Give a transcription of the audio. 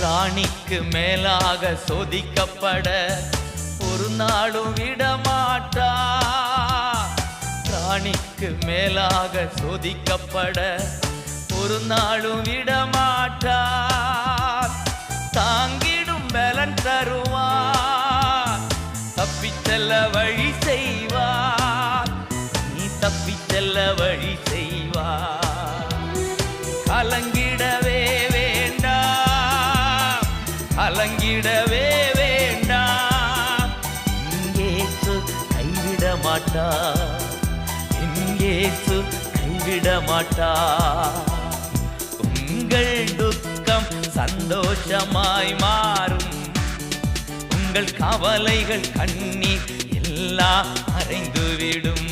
ராணிக்கு மேலாக சோதிக்கப்பட ஒரு நாளும் விடமாட்டா. ராணிக்கு மேலாக சோதிக்கப்பட ஒரு நாளும் விடமாட்டா. தாங்கிடும் பலன் தருவார், தப்பிச் செல்ல வழி செய்வார். நீ தப்பிச் செல்ல வழி செய்வார். கலங்கிடவே வேண்டாம், கலங்கிடவே வேண்டாம். இயேசு கைவிட மாட்டார், இயேசு கைவிட மாட்டார். உங்கள் துக்கம் சந்தோஷமாய் மாறும், உங்கள் கவலைகள் கண்ணீர் எல்லாம் மறைந்துவிடும்.